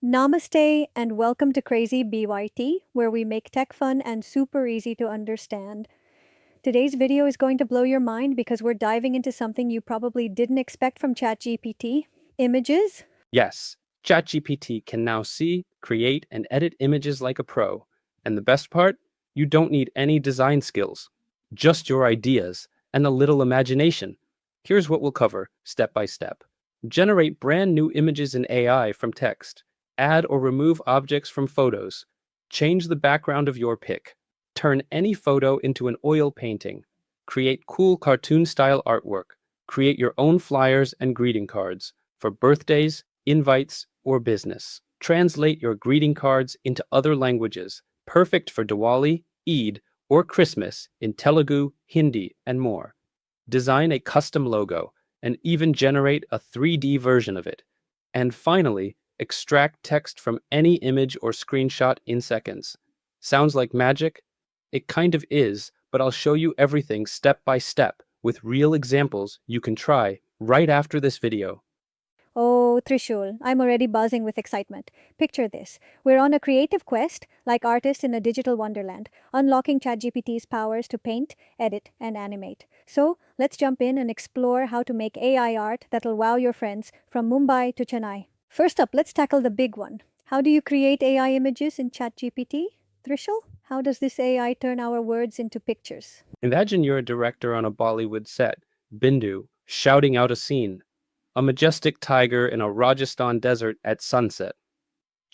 Namaste and welcome to Crazy BYT, where we make tech fun and super easy to understand. Today's video is going to blow your mind because we're diving into something you probably didn't expect from ChatGPT: images. Yes, ChatGPT can now see, create, and edit images like a pro. And the best part? You don't need any design skills, just your ideas and a little imagination. Here's what we'll cover step by step. Generate brand new images in AI from text. Add or remove objects from photos. Change the background of your pic. Turn any photo into an oil painting. Create cool cartoon-style artwork. Create your own flyers and greeting cards for birthdays, invites, or business. Translate your greeting cards into other languages, perfect for Diwali, Eid, or Christmas in Telugu, Hindi, and more. Design a custom logo and even generate a 3D version of it. And finally, extract text from any image or screenshot in seconds. Sounds like magic? It kind of is, but I'll show you everything step by step with real examples you can try right after this video. Oh, Trishul, I'm already buzzing with excitement. Picture this. We're on a creative quest, like artists in a digital wonderland, unlocking ChatGPT's powers to paint, edit, and animate. So, let's jump in and explore how to make AI art that'll wow your friends from Mumbai to Chennai. First up, let's tackle the big one. How do you create AI images in ChatGPT? Trishul, how does this AI turn our words into pictures? Imagine you're a director on a Bollywood set, Bindu, shouting out a scene. A majestic tiger in a Rajasthan desert at sunset.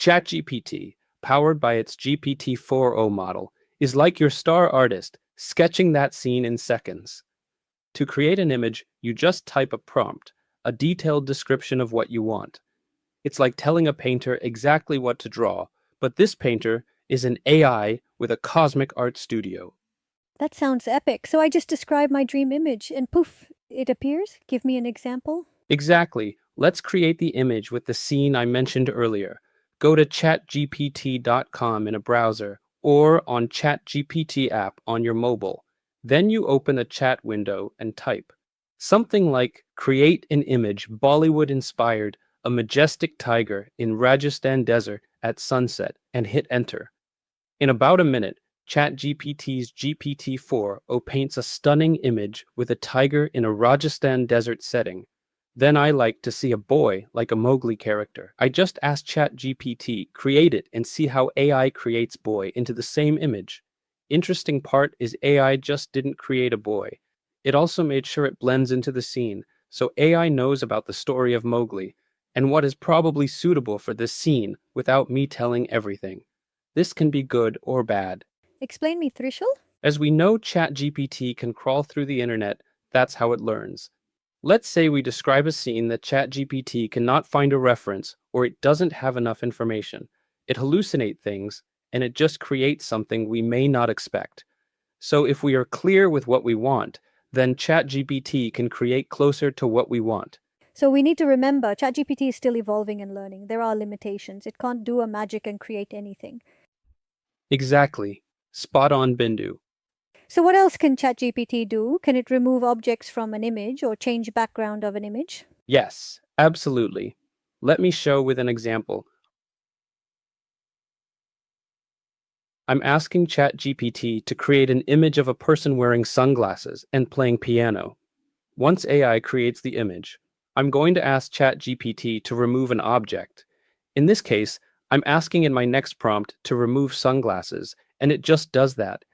ChatGPT, powered by its GPT-4o model, is like your star artist, sketching that scene in seconds. To create an image, you just type a prompt, a detailed description of what you want. It's like telling a painter exactly what to draw, but this painter is an AI with a cosmic art studio. That sounds epic. So I just describe my dream image and poof, it appears? Give me an example. Exactly. Let's create the image with the scene I mentioned earlier. Go to chatgpt.com in a browser or on ChatGPT app on your mobile. Then you open a chat window and type something like create an image Bollywood inspired, a majestic tiger in Rajasthan desert at sunset and hit enter. In about a minute, ChatGPT's GPT-4o paints a stunning image with a tiger in a Rajasthan desert setting. Then I like to see a boy like a Mowgli character. I just asked ChatGPT, create it and see how AI creates boy into the same image. Interesting part is AI just didn't create a boy. It also made sure it blends into the scene, so AI knows about the story of Mowgli and what is probably suitable for this scene without me telling everything. This can be good or bad. Explain me, Trishul. As we know ChatGPT can crawl through the internet, that's how it learns. Let's say we describe a scene that ChatGPT cannot find a reference or it doesn't have enough information. It hallucinates things and it just creates something we may not expect. So if we are clear with what we want, then ChatGPT can create closer to what we want. So we need to remember ChatGPT is still evolving and learning. There are limitations. It can't do a magic and create anything. Exactly. Spot on, Bindu. So what else can ChatGPT do? Can it remove objects from an image or change background of an image? Yes, absolutely. Let me show with an example. I'm asking ChatGPT to create an image of a person wearing sunglasses and playing piano. Once AI creates the image, I'm going to ask ChatGPT to remove an object. In this case, I'm asking in my next prompt to remove sunglasses, and it just does that.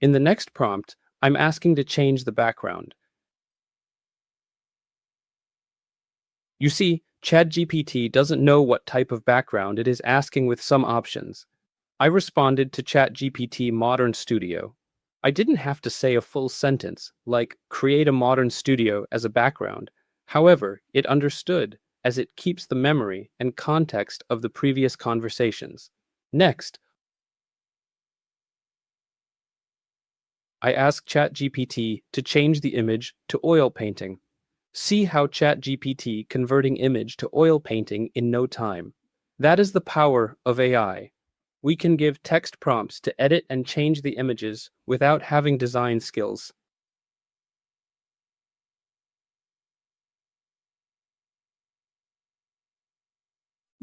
In the next prompt, I'm asking to change the background. You see, ChatGPT doesn't know what type of background it is asking with some options. I responded to ChatGPT Modern Studio. I didn't have to say a full sentence, like create a modern studio as a background. However, it understood, as it keeps the memory and context of the previous conversations. Next, I asked ChatGPT to change the image to oil painting. See how ChatGPT converting image to oil painting in no time. That is the power of AI. We can give text prompts to edit and change the images without having design skills.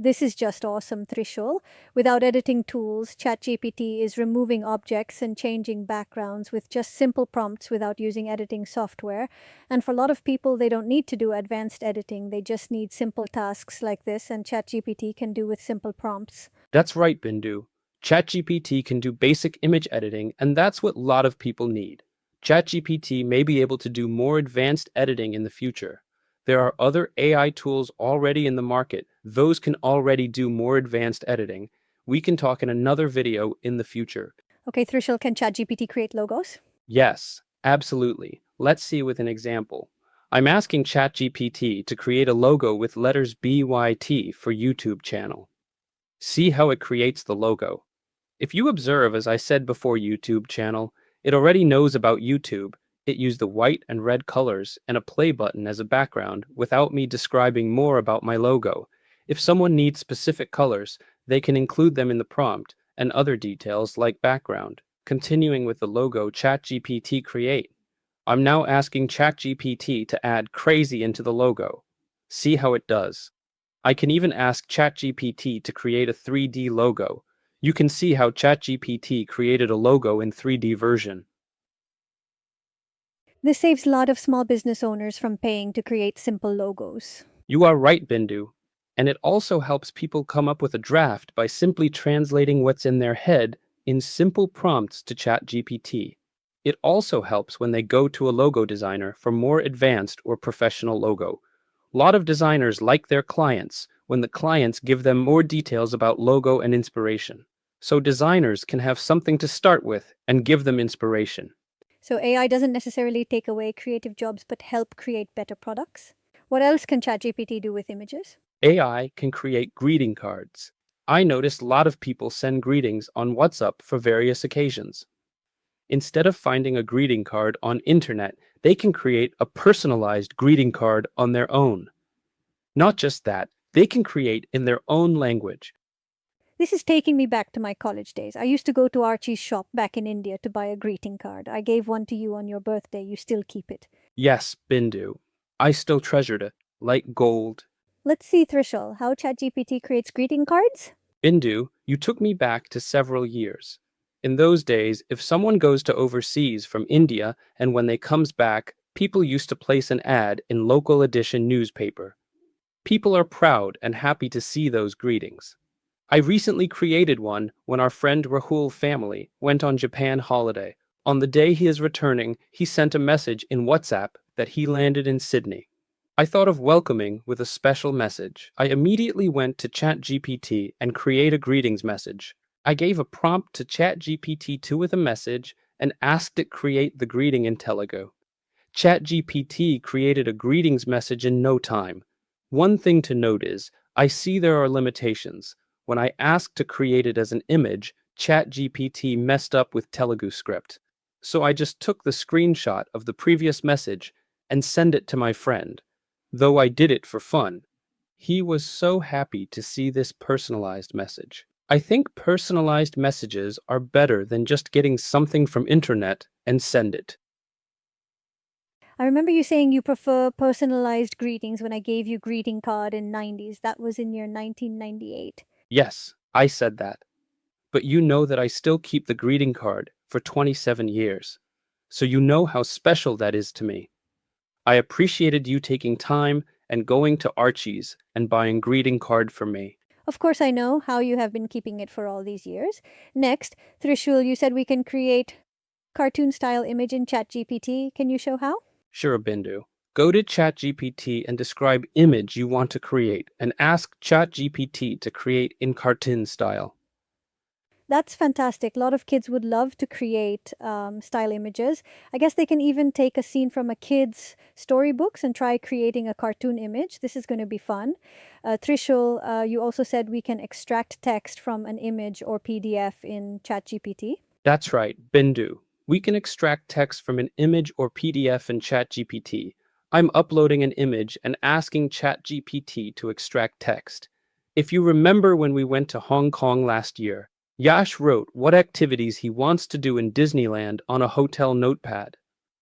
This is just awesome, Trishul. Without editing tools, ChatGPT is removing objects and changing backgrounds with just simple prompts without using editing software. And for a lot of people, they don't need to do advanced editing. They just need simple tasks like this, and ChatGPT can do with simple prompts. That's right, Bindu. ChatGPT can do basic image editing, and that's what a lot of people need. ChatGPT may be able to do more advanced editing in the future. There are other AI tools already in the market. Those can already do more advanced editing. We can talk in another video in the future. Okay, Trishul, can ChatGPT create logos? Yes, absolutely. Let's see with an example. I'm asking ChatGPT to create a logo with letters BYT for YouTube channel. See how it creates the logo. If you observe, as I said before, YouTube channel, it already knows about YouTube. It used the white and red colors and a play button as a background without me describing more about my logo. If someone needs specific colors, they can include them in the prompt and other details like background. Continuing with the logo ChatGPT create. I'm now asking ChatGPT to add crazy into the logo. See how it does. I can even ask ChatGPT to create a 3D logo. You can see how ChatGPT created a logo in 3D version. This saves a lot of small business owners from paying to create simple logos. You are right, Bindu. And it also helps people come up with a draft by simply translating what's in their head in simple prompts to ChatGPT. It also helps when they go to a logo designer for more advanced or professional logo. A lot of designers like their clients when the clients give them more details about logo and inspiration. So designers can have something to start with and give them inspiration. So AI doesn't necessarily take away creative jobs but help create better products. What else can ChatGPT do with images? AI can create greeting cards. I noticed a lot of people send greetings on WhatsApp for various occasions. Instead of finding a greeting card on internet, they can create a personalized greeting card on their own. Not just that, they can create in their own language. This is taking me back to my college days. I used to go to Archie's shop back in India to buy a greeting card. I gave one to you on your birthday. You still keep it. Yes, Bindu. I still treasured it, like gold. Let's see, Thrishul, how ChatGPT creates greeting cards? Bindu, you took me back to several years. In those days, if someone goes to overseas from India and when they comes back, people used to place an ad in local edition newspaper. People are proud and happy to see those greetings. I recently created one when our friend Rahul family went on Japan holiday. On the day he is returning, he sent a message in WhatsApp that he landed in Sydney. I thought of welcoming with a special message. I immediately went to ChatGPT and create a greetings message. I gave a prompt to ChatGPT-2 with a message and asked it create the greeting in Telugu. ChatGPT created a greetings message in no time. One thing to note is, I see there are limitations. When I asked to create it as an image, ChatGPT messed up with Telugu script. So I just took the screenshot of the previous message and sent it to my friend. Though I did it for fun, he was so happy to see this personalized message. I think personalized messages are better than just getting something from internet and send it. I remember you saying you prefer personalized greetings when I gave you greeting card in 90s. That was in your 1998. Yes, I said that. But you know that I still keep the greeting card for 27 years. So you know how special that is to me. I appreciated you taking time and going to Archie's and buying greeting card for me. Of course, I know how you have been keeping it for all these years. Next, Trishul, you said we can create cartoon style image in ChatGPT. Can you show how? Sure, Bindu. Go to ChatGPT and describe image you want to create and ask ChatGPT to create in cartoon style. That's fantastic. A lot of kids would love to create style images. I guess they can even take a scene from a kid's storybooks and try creating a cartoon image. This is going to be fun. Trishul, you also said we can extract text from an image or PDF in ChatGPT. That's right, Bindu. We can extract text from an image or PDF in ChatGPT. I'm uploading an image and asking ChatGPT to extract text. If you remember when we went to Hong Kong last year, Yash wrote what activities he wants to do in Disneyland on a hotel notepad.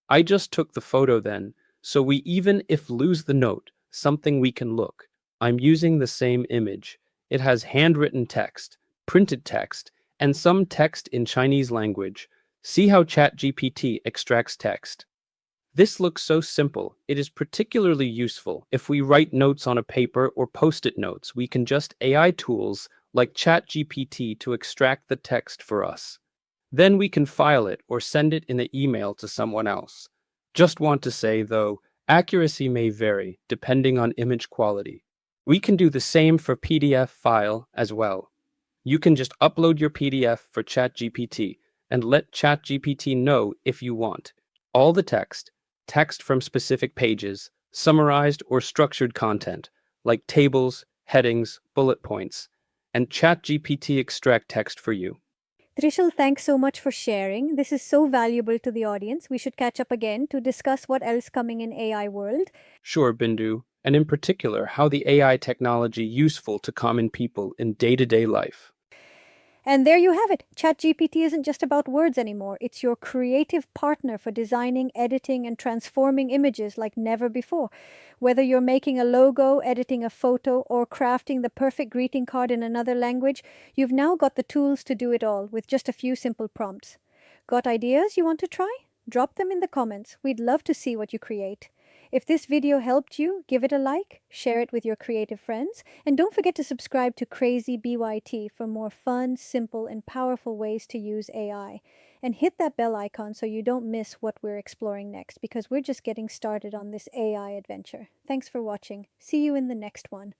I just took the photo then, so we even if lose the note, something we can look. I'm using the same image. It has handwritten text, printed text, and some text in Chinese language. See how ChatGPT extracts text. This looks so simple. It is particularly useful if we write notes on a paper or post-it notes. We can just AI tools like ChatGPT to extract the text for us. Then we can file it or send it in an email to someone else. Just want to say, though, accuracy may vary depending on image quality. We can do the same for PDF file as well. You can just upload your PDF for ChatGPT and let ChatGPT know if you want. All the text from specific pages, summarized or structured content, like tables, headings, bullet points, and ChatGPT extract text for you. Trishul, thanks so much for sharing. This is so valuable to the audience. We should catch up again to discuss what else coming in AI world. Sure, Bindu, and in particular, how the AI technology useful to common people in day-to-day life. And there you have it. ChatGPT isn't just about words anymore. It's your creative partner for designing, editing, and transforming images like never before. Whether you're making a logo, editing a photo, or crafting the perfect greeting card in another language, you've now got the tools to do it all with just a few simple prompts. Got ideas you want to try? Drop them in the comments. We'd love to see what you create. If this video helped you, give it a like, share it with your creative friends, and don't forget to subscribe to Crazy BYT for more fun, simple, and powerful ways to use AI. And hit that bell icon so you don't miss what we're exploring next, because we're just getting started on this AI adventure. Thanks for watching. See you in the next one.